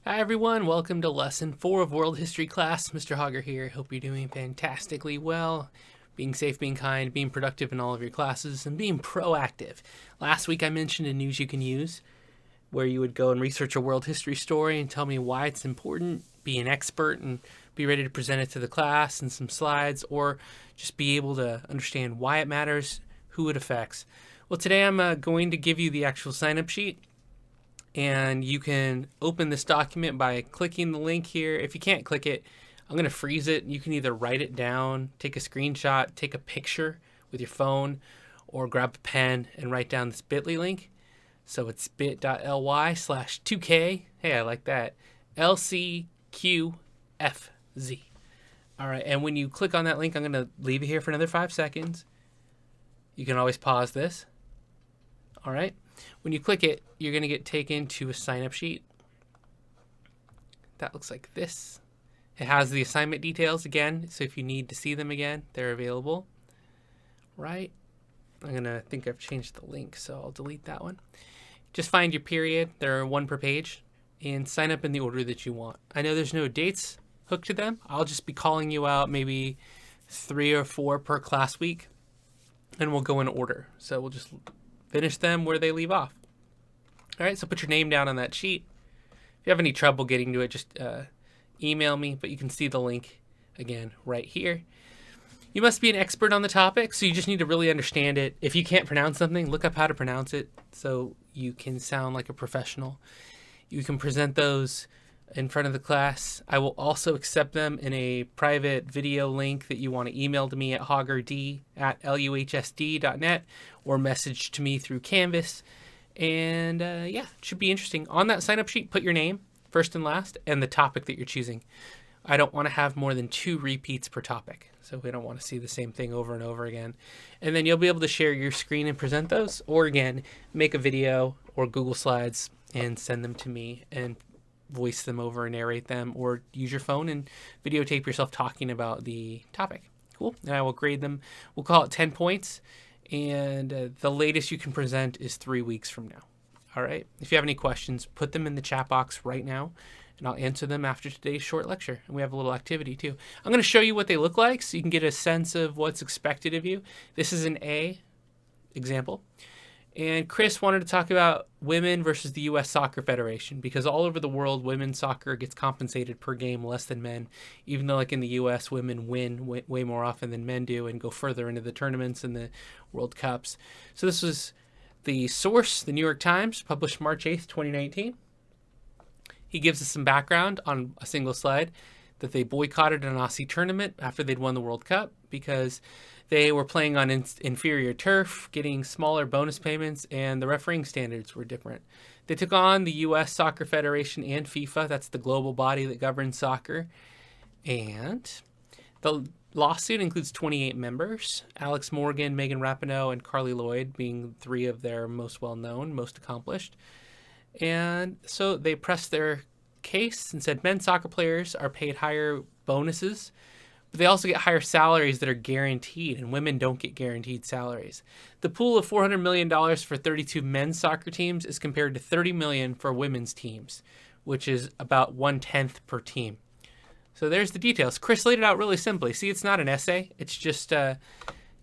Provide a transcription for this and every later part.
Hi everyone, welcome to Lesson 4 of World History class. Mr. Hauger here. Hope you're doing fantastically well, being safe, being kind, being productive in all of your classes, and being proactive. Last week I mentioned a news you can use, where you would go and research a world history story and tell me why it's important, be an expert, and be ready to present it to the class and some slides, or just be able to understand why it matters, who it affects. Well, today I'm going to give you the actual sign-up sheet. And you can open this document by clicking the link here. If you can't click it, I'm going to freeze it. You can either write it down, take a screenshot, take a picture with your phone, or grab a pen and write down this bit.ly link. So it's bit.ly/2K. Hey, I like that. LCQFZ. All right, and when you click on that link, I'm going to leave it here for another 5 seconds. You can always pause this. All right. When you click it, you're going to get taken to a sign-up sheet. That looks like this. It has the assignment details again, so if you need to see them again, they're available. Right? I think I've changed the link, so I'll delete that one. Just find your period. There are one per page, and sign up in the order that you want. I know there's no dates hooked to them. I'll just be calling you out maybe 3 or 4 per class week, and we'll go in order. So we'll just finish them where they leave off. All right, so put your name down on that sheet. If you have any trouble getting to it, just email me, but you can see the link again right here. You must be an expert on the topic, so you just need to really understand it. If you can't pronounce something, look up how to pronounce it so you can sound like a professional. You can present those in front of the class. I will also accept them in a private video link that you want to email to me at haugerd@luhsd.net or message to me through Canvas. And yeah, it should be interesting. On that sign-up sheet, put your name, first and last, and the topic that you're choosing. I don't want to have more than 2 repeats per topic, so we don't want to see the same thing over and over again. And then you'll be able to share your screen and present those, or again, make a video or Google Slides and send them to me and voice them over and narrate them, or use your phone and videotape yourself talking about the topic. Cool. And I will grade them. We'll call it 10 points. And the latest you can present is 3 weeks from now. All right. If you have any questions, put them in the chat box right now, and I'll answer them after today's short lecture. And we have a little activity too. I'm going to show you what they look like so you can get a sense of what's expected of you. This is an A example. And Chris wanted to talk about women versus the U.S. Soccer Federation, because all over the world, women's soccer gets compensated per game less than men, even though like in the U.S., women win way more often than men do and go further into the tournaments and the World Cups. So this was the source, the New York Times, published March 8th, 2019. He gives us some background on a single slide that they boycotted an Aussie tournament after they'd won the World Cup because they were playing on inferior turf, getting smaller bonus payments, and the refereeing standards were different. They took on the U.S. Soccer Federation and FIFA. That's the global body that governs soccer. And the lawsuit includes 28 members, Alex Morgan, Megan Rapinoe, and Carly Lloyd being 3 of their most well-known, most accomplished. And so they pressed their case and said men's soccer players are paid higher bonuses, but they also get higher salaries that are guaranteed, and women don't get guaranteed salaries. The pool of $400 million for 32 men's soccer teams is compared to $30 million for women's teams, which is about 1/10 per team. So there's the details. Chris laid it out really simply. See, it's not an essay. It's just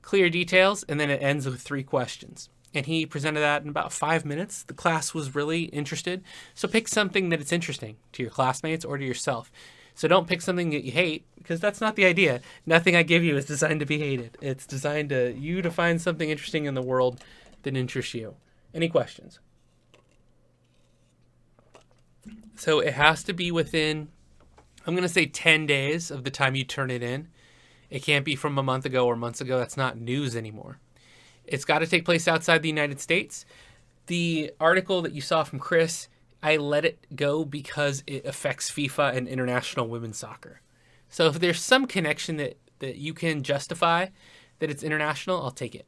clear details, and then it ends with 3 questions. And he presented that in about 5 minutes. The class was really interested. So pick something that it's interesting to your classmates or to yourself. So don't pick something that you hate, because that's not the idea. Nothing I give you is designed to be hated. It's designed to you to find something interesting in the world that interests you. Any questions? So it has to be within, I'm going to say 10 days of the time you turn it in. It can't be from a month ago or months ago. That's not news anymore. It's got to take place outside the United States. The article that you saw from Chris, I let it go because it affects FIFA and international women's soccer. So if there's some connection that you can justify that it's international, I'll take it.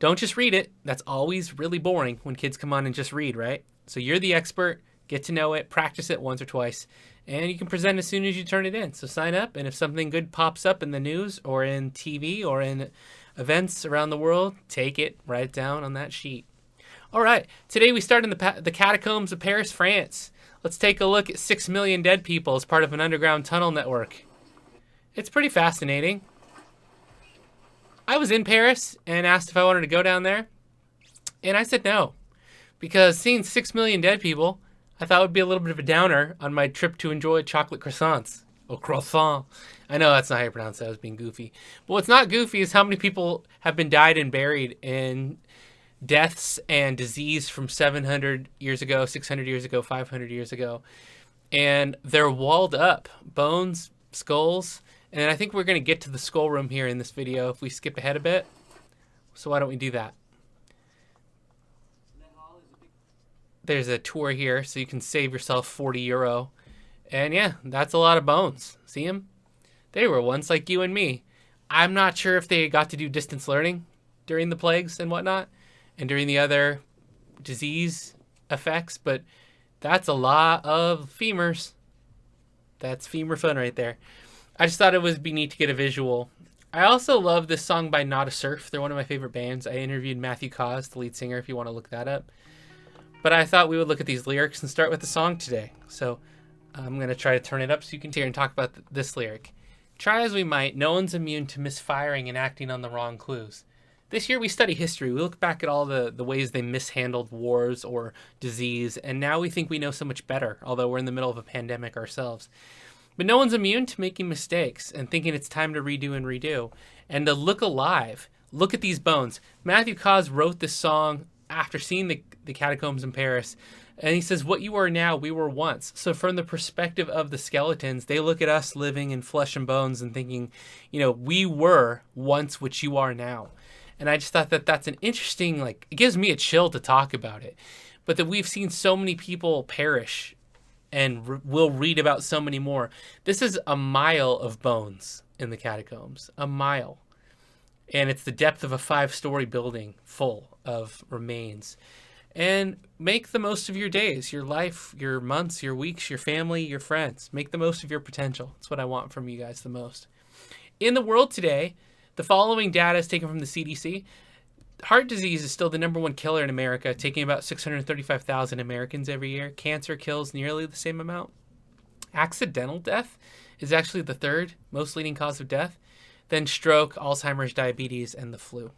Don't just read it. That's always really boring when kids come on and just read, right? So you're the expert. Get to know it. Practice it once or twice. And you can present as soon as you turn it in. So sign up, and if something good pops up in the news or in TV or in events around the world, take it, write it down on that sheet. All right, today we start in the catacombs of Paris, France. Let's take a look at 6 million dead people as part of an underground tunnel network. It's pretty fascinating. I was in Paris and asked if I wanted to go down there, and I said no, because seeing 6 million dead people, I thought would be a little bit of a downer on my trip to enjoy chocolate croissants. Au croissant. I know that's not how you pronounce that. I was being goofy. But what's not goofy is how many people have been died and buried in deaths and disease from 700 years ago, 600 years ago, 500 years ago. And they're walled up. Bones, skulls. And I think we're going to get to the skull room here in this video if we skip ahead a bit. So why don't we do that? There's a tour here so you can save yourself €40. And yeah, that's a lot of bones. See them? They were once like you and me. I'm not sure if they got to do distance learning during the plagues and whatnot, and during the other disease effects, but that's a lot of femurs. That's femur fun right there. I just thought it would be neat to get a visual. I also love this song by Not a Surf. They're one of my favorite bands. I interviewed Matthew Cause, the lead singer, if you want to look that up. But I thought we would look at these lyrics and start with the song today. So I'm going to try to turn it up so you can hear and talk about this lyric. Try as we might, no one's immune to misfiring and acting on the wrong clues. This year we study history. We look back at all the ways they mishandled wars or disease, and now we think we know so much better, although we're in the middle of a pandemic ourselves. But no one's immune to making mistakes and thinking it's time to redo and redo. And to look alive, look at these bones. Matthew Cause wrote this song after seeing the catacombs in Paris. And he says, what you are now, we were once. So from the perspective of the skeletons, they look at us living in flesh and bones and thinking, we were once what you are now. And I just thought that that's an interesting, it gives me a chill to talk about it. But that we've seen so many people perish and we'll read about so many more. This is a mile of bones in the catacombs, a mile. And it's the depth of a 5-story building full of remains. And make the most of your days, your life, your months, your weeks, your family, your friends. Make the most of your potential. That's what I want from you guys the most. In the world today, the following data is taken from the CDC. Heart disease is still the #1 killer in America, taking about 635,000 Americans every year. Cancer kills nearly the same amount. Accidental death is actually the 3rd most leading cause of death. Then stroke, Alzheimer's, diabetes, and the flu.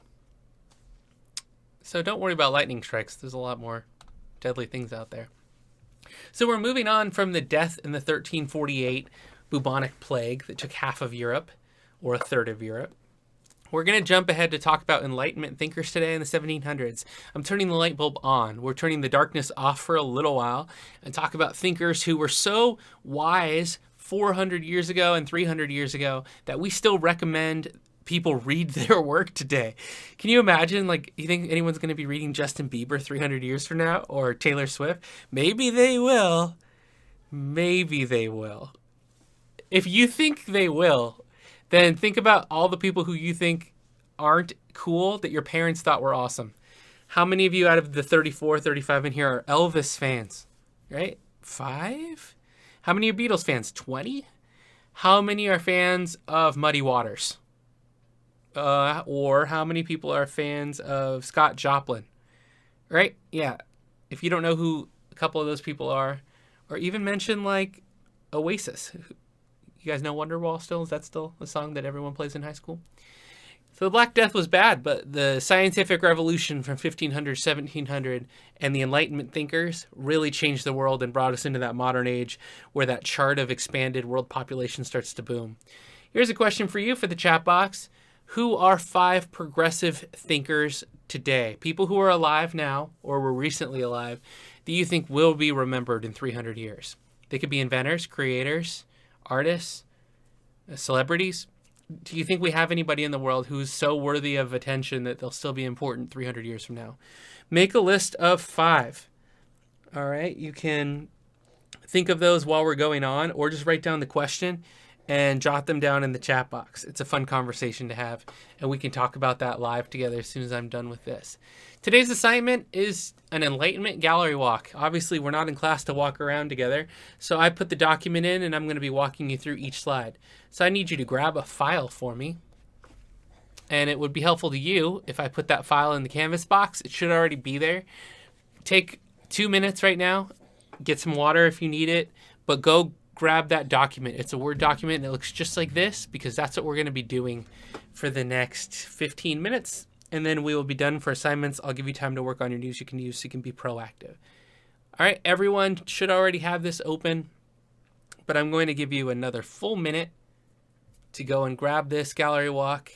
So don't worry about lightning strikes. There's a lot more deadly things out there. So we're moving on from the death in the 1348 bubonic plague that took half of Europe, or a third of Europe. We're going to jump ahead to talk about Enlightenment thinkers today in the 1700s. I'm turning the light bulb on. We're turning the darkness off for a little while and talk about thinkers who were so wise 400 years ago and 300 years ago that we still recommend people read their work today. Can you imagine, you think anyone's going to be reading Justin Bieber 300 years from now or Taylor Swift? Maybe they will. Maybe they will. If you think they will, then think about all the people who you think aren't cool that your parents thought were awesome. How many of you out of the 34, 35 in here are Elvis fans, right? 5? How many are Beatles fans? 20? How many are fans of Muddy Waters? Or how many people are fans of Scott Joplin? Right? Yeah. If you don't know who a couple of those people are, or even mention Oasis. You guys know Wonderwall still? Is that still a song that everyone plays in high school? So the Black Death was bad, but the scientific revolution from 1500, 1700, and the Enlightenment thinkers really changed the world and brought us into that modern age where that chart of expanded world population starts to boom. Here's a question for you for the chat box. Who are 5 progressive thinkers today? People who are alive now or were recently alive that you think will be remembered in 300 years? They could be inventors, creators, artists, celebrities. Do you think we have anybody in the world who's so worthy of attention that they'll still be important 300 years from now? Make a list of 5. All right. You can think of those while we're going on, or just write down the question and jot them down in the chat box. It's a fun conversation to have, and we can talk about that live together as soon as I'm done with this. Today's assignment is an Enlightenment gallery walk. Obviously, we're not in class to walk around together, so I put the document in, and I'm going to be walking you through each slide. So I need you to grab a file for me, and it would be helpful to you if I put that file in the Canvas box. It should already be there. Take 2 minutes right now Get some water if you need it, but go grab that document. It's a Word document and it looks just like this, because that's what we're going to be doing for the next 15 minutes. And then we will be done for assignments. I'll give you time to work on your news you can use so you can be proactive. All right, everyone should already have this open, but I'm going to give you another full minute to go and grab this gallery walk,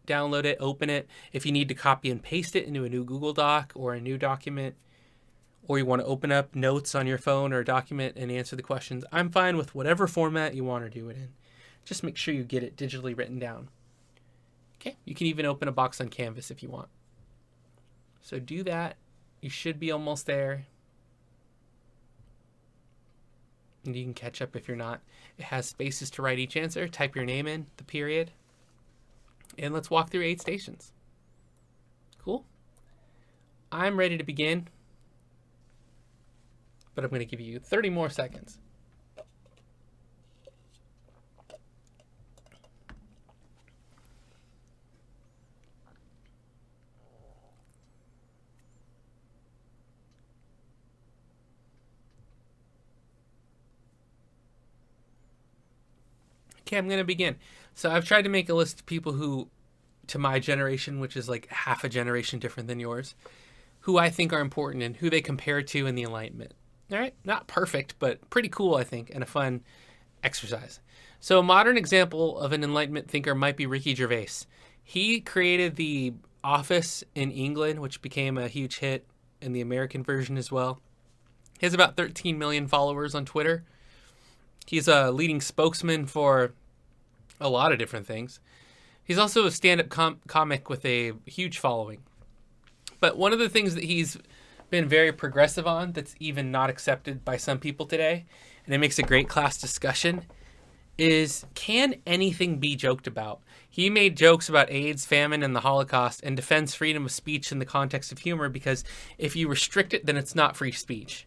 download it, open it. If you need to copy and paste it into a new Google Doc or a new document, or you want to open up notes on your phone or a document and answer the questions, I'm fine with whatever format you want to do it in. Just make sure you get it digitally written down. Okay, you can even open a box on Canvas if you want. So do that. You should be almost there. And you can catch up if you're not. It has spaces to write each answer. Type your name in, the period. And let's walk through 8 stations. Cool? I'm ready to begin, but I'm going to give you 30 more seconds. Okay, I'm going to begin. So I've tried to make a list of people who, to my generation, which is like half a generation different than yours, who I think are important and who they compare to in the Enlightenment. All right, not perfect, but pretty cool, I think, and a fun exercise. So a modern example of an Enlightenment thinker might be Ricky Gervais. He created The Office in England, which became a huge hit in the American version as well. He has about 13 million followers on Twitter. He's a leading spokesman for a lot of different things. He's also a stand-up comic with a huge following. But one of the things that he's been very progressive on that's even not accepted by some people today, and it makes a great class discussion, is can anything be joked about? He made jokes about AIDS, famine, and the Holocaust, and defends freedom of speech in the context of humor, because if you restrict it, then it's not free speech.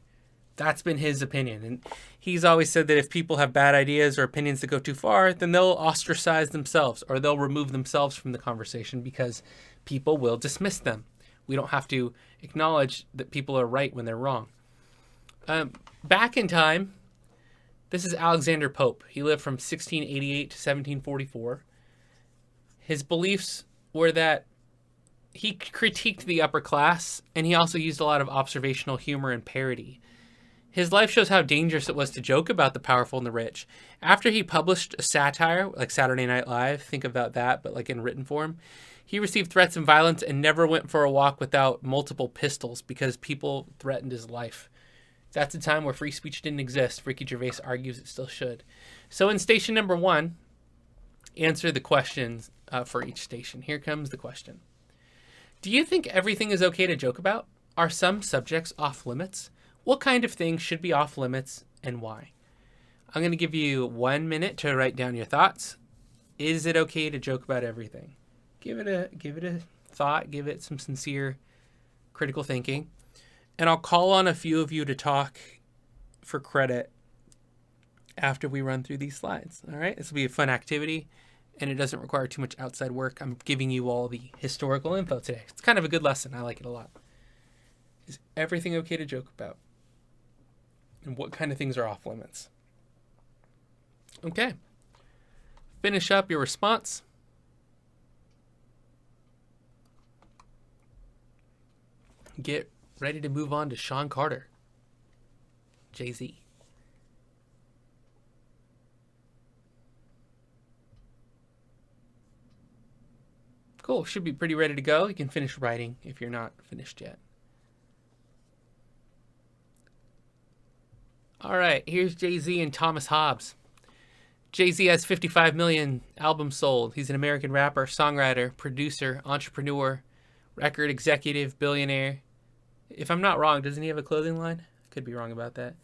That's been his opinion. And he's always said that if people have bad ideas or opinions that go too far, then they'll ostracize themselves, or they'll remove themselves from the conversation, because people will dismiss them. We don't have to acknowledge that people are right when they're wrong. Back in time, this is Alexander Pope. He lived from 1688 to 1744. His beliefs were that he critiqued the upper class, and he also used a lot of observational humor and parody. His life shows how dangerous it was to joke about the powerful and the rich. After he published a satire, like Saturday Night Live, think about that, but like in written form, he received threats and violence and never went for a walk without multiple pistols because people threatened his life. That's a time where free speech didn't exist. Ricky Gervais argues it still should. So in station number 1, answer the questions for each station. Here comes the question. Do you think everything is okay to joke about? Are some subjects off limits? What kind of things should be off limits and why? I'm going to give you 1 minute to write down your thoughts. Is it okay to joke about everything? Give it a thought. Give it some sincere, critical thinking. And I'll call on a few of you to talk for credit after we run through these slides. All right? This will be a fun activity, and it doesn't require too much outside work. I'm giving you all the historical info today. It's kind of a good lesson. I like it a lot. Is everything okay to joke about? And what kind of things are off limits? Okay. Finish up your response. Get ready to move on to Sean Carter, Jay-Z. Cool. Should be pretty ready to go. You can finish writing if you're not finished yet. All right, here's Jay-Z and Thomas Hobbes. Jay-Z has 55 million albums sold. He's an American rapper, songwriter, producer, entrepreneur, record executive, billionaire. If I'm not wrong, doesn't he have a clothing line? Could be wrong about that.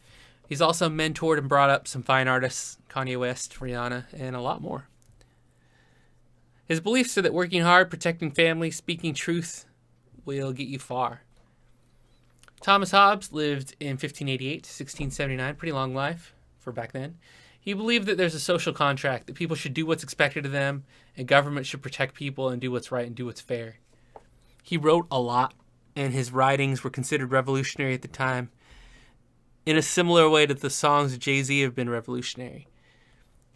He's also mentored and brought up some fine artists, Kanye West, Rihanna, and a lot more. His beliefs are that working hard, protecting family, speaking truth will get you far. Thomas Hobbes lived in 1588 to 1679, pretty long life for back then. He believed that there's a social contract, that people should do what's expected of them, and government should protect people and do what's right and do what's fair. He wrote a lot, and his writings were considered revolutionary at the time. in a similar way that the songs of Jay-Z have been revolutionary.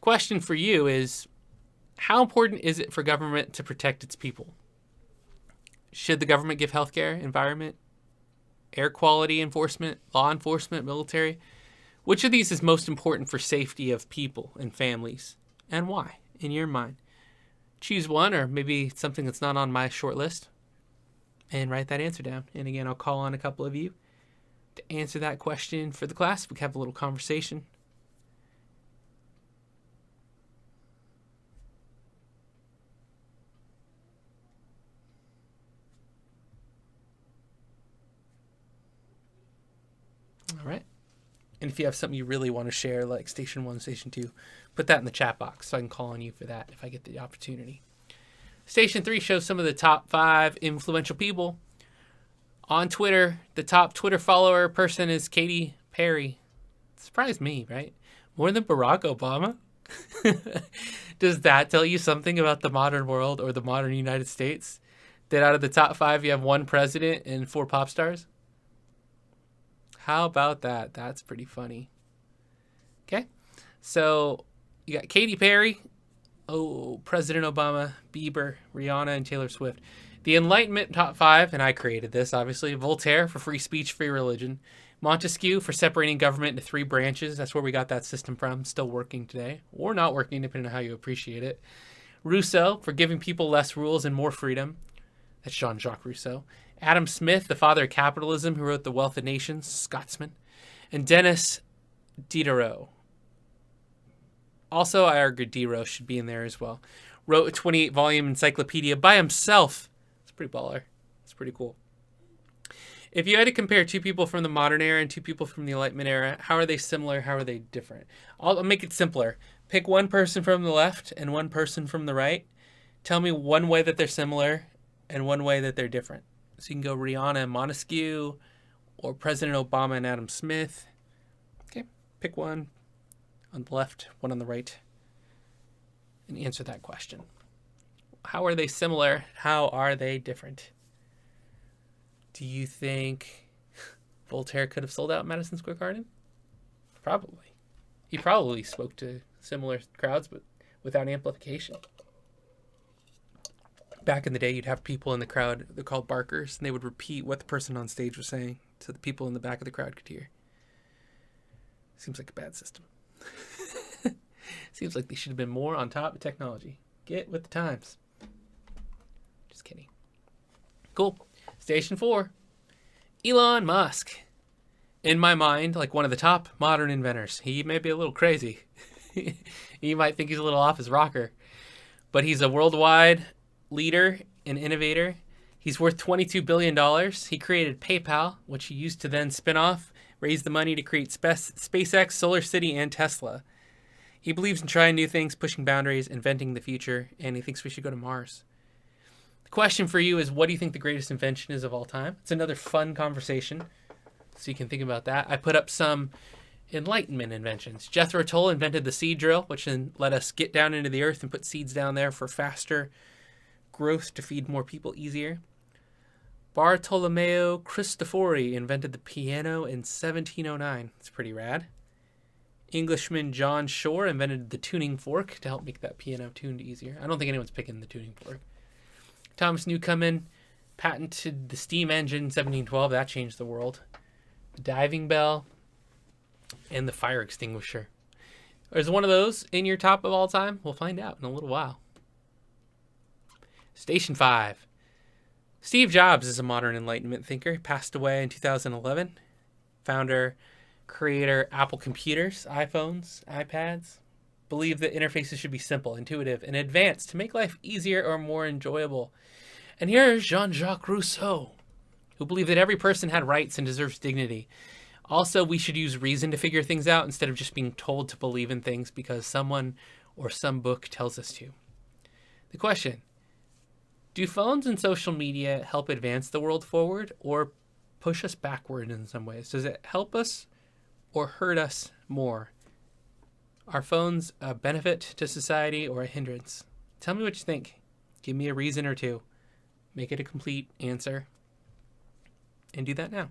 Question for you is, how important is it for government to protect its people? Should the government give healthcare, environment, air quality enforcement, law enforcement, military? Which of these is most important for safety of people and families? And why, in your mind? Choose one, or maybe something that's not on my short list, and write that answer down. And again, I'll call on a couple of you to answer that question for the class. We can have a little conversation. All right. And if you have something you really want to share, like Station 1, Station 2, put that in the chat box so I can call on you for that if I get the opportunity. Station 3 shows some of the top 5 influential people on Twitter. The top Twitter follower person is Katy Perry. Surprised me, right? More than Barack Obama? Does that tell you something about the modern world or the modern United States? That out of the top 5, you have 1 president and 4 pop stars? How about that? That's pretty funny. Okay. So you got Katy Perry, President Obama, Bieber, Rihanna, and Taylor Swift. The Enlightenment top 5, and I created this, obviously. Voltaire for free speech, free religion. Montesquieu for separating government into 3 branches. That's where we got that system from. Still working today. Or not working, depending on how you appreciate it. Rousseau for giving people less rules and more freedom. That's Jean-Jacques Rousseau. Adam Smith, the father of capitalism, who wrote The Wealth of Nations, Scotsman. And Denis Diderot. Also, I argued Diderot should be in there as well. Wrote a 28-volume encyclopedia by himself. It's pretty baller. It's pretty cool. If you had to compare 2 people from the modern era and 2 people from the Enlightenment era, how are they similar? How are they different? I'll make it simpler. Pick 1 person from the left and 1 person from the right. Tell me 1 way that they're similar and 1 way that they're different. So you can go Rihanna and Montesquieu, or President Obama and Adam Smith. Okay, pick 1 on the left, 1 on the right, and answer that question. How are they similar? How are they different? Do you think Voltaire could have sold out Madison Square Garden? Probably. He probably spoke to similar crowds, but without amplification. Back in the day, you'd have people in the crowd, they're called barkers, and they would repeat what the person on stage was saying so the people in the back of the crowd could hear. Seems like a bad system. Seems like they should have been more on top of technology. Get with the times. Just kidding. Cool. Station 4. Elon Musk. In my mind, like one of the top modern inventors. He may be a little crazy. You might think he's a little off his rocker. But he's a worldwide leader and innovator. He's worth $22 billion. He created PayPal, which he used to then spin off, raise the money to create SpaceX, SolarCity, and Tesla. He believes in trying new things, pushing boundaries, inventing the future, and he thinks we should go to Mars. The question for you is, what do you think the greatest invention is of all time? It's another fun conversation, so you can think about that. I put up some Enlightenment inventions. Jethro Tull invented the seed drill, which then let us get down into the earth and put seeds down there for faster growth to feed more people easier. Bartolomeo Cristofori invented the piano in 1709. It's pretty rad. Englishman John Shore invented the tuning fork to help make that piano tuned easier. I don't think anyone's picking the tuning fork. Thomas Newcomen patented the steam engine in 1712. That changed the world. The diving bell and the fire extinguisher. Is one of those in your top of all time? We'll find out in a little while. Station 5. Steve Jobs is a modern Enlightenment thinker. He passed away in 2011. Founder, creator, Apple computers, iPhones, iPads. Believed that interfaces should be simple, intuitive, and advanced to make life easier or more enjoyable. And here's Jean-Jacques Rousseau, who believed that every person had rights and deserves dignity. Also, we should use reason to figure things out instead of just being told to believe in things because someone or some book tells us to. The question: do phones and social media help advance the world forward or push us backward in some ways? Does it help us or hurt us more? Are phones a benefit to society or a hindrance? Tell me what you think. Give me a reason or two. Make it a complete answer. And do that now.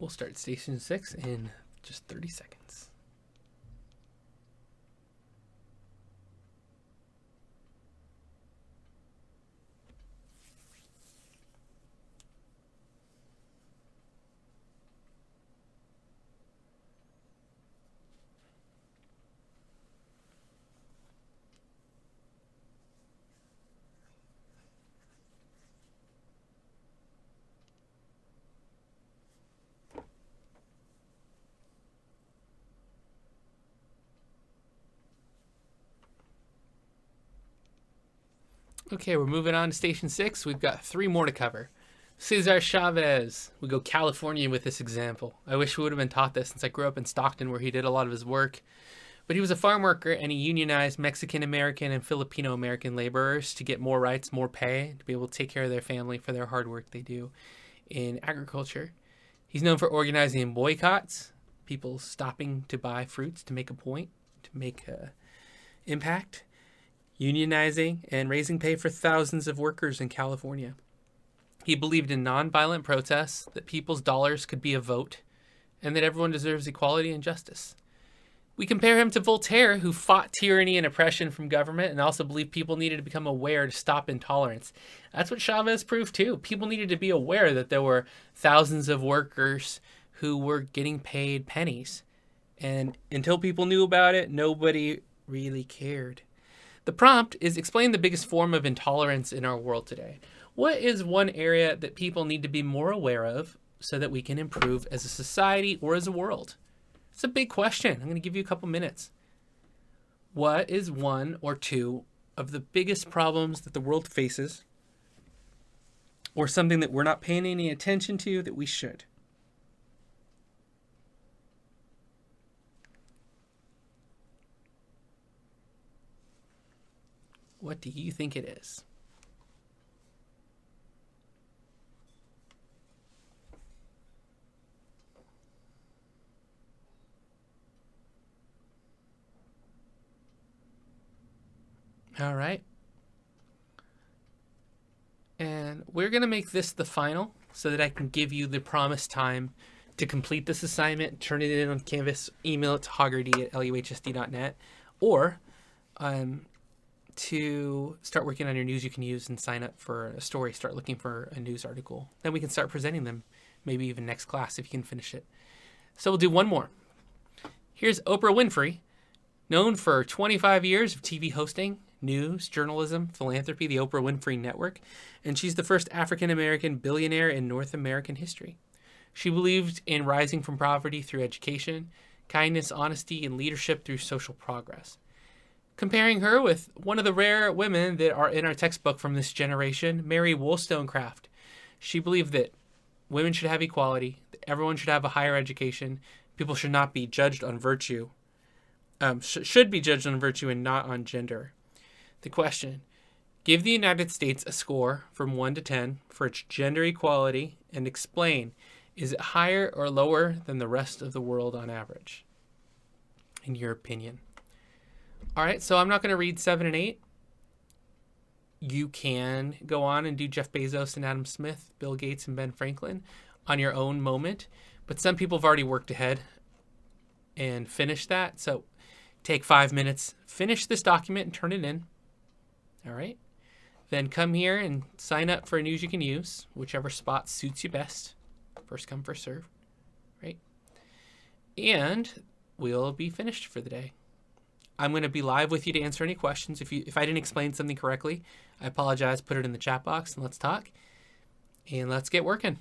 We'll start station 6 in just 30 seconds. Okay, we're moving on to station 6. We've got 3 more to cover. Cesar Chavez. We go Californian with this example. I wish we would have been taught this since I grew up in Stockton where he did a lot of his work. But he was a farm worker and he unionized Mexican-American and Filipino-American laborers to get more rights, more pay, to be able to take care of their family for their hard work they do in agriculture. He's known for organizing boycotts, people stopping to buy fruits to make a point, to make an impact, unionizing, and raising pay for thousands of workers in California. He believed in nonviolent protests, that people's dollars could be a vote, and that everyone deserves equality and justice. We compare him to Voltaire, who fought tyranny and oppression from government and also believed people needed to become aware to stop intolerance. That's what Chavez proved too. People needed to be aware that there were thousands of workers who were getting paid pennies. And until people knew about it, nobody really cared. The prompt is explain the biggest form of intolerance in our world today. What is one area that people need to be more aware of so that we can improve as a society or as a world? It's a big question. I'm going to give you a couple minutes. What is one or two of the biggest problems that the world faces, or something that we're not paying any attention to that we should? What do you think it is? All right. And we're going to make this the final so that I can give you the promised time to complete this assignment, turn it in on Canvas, email it to haugerd@luhsd.net, or to start working on your news you can use and sign up for a story, start looking for a news article. Then we can start presenting them, maybe even next class if you can finish it. So we'll do one more. Here's Oprah Winfrey, known for 25 years of TV hosting, news, journalism, philanthropy, the Oprah Winfrey Network, and she's the first African-American billionaire in North American history. She believed in rising from poverty through education, kindness, honesty, and leadership through social progress. Comparing her with one of the rare women that are in our textbook from this generation, Mary Wollstonecraft. She believed that women should have equality, that everyone should have a higher education, people should not be judged on virtue, should be judged on virtue and not on gender. The question, give the United States a score from 1 to 10 for its gender equality and explain, is it higher or lower than the rest of the world on average, in your opinion? All right, so I'm not going to read 7 and 8. You can go on and do Jeff Bezos and Adam Smith, Bill Gates and Ben Franklin on your own moment, but some people have already worked ahead and finished that, so take 5 minutes, finish this document and turn it in. All right. Then come here and sign up for a news you can use, whichever spot suits you best. First come, first serve. Right. And we'll be finished for the day. I'm going to be live with you to answer any questions. If I didn't explain something correctly, I apologize. Put it in the chat box and let's talk. And let's get working.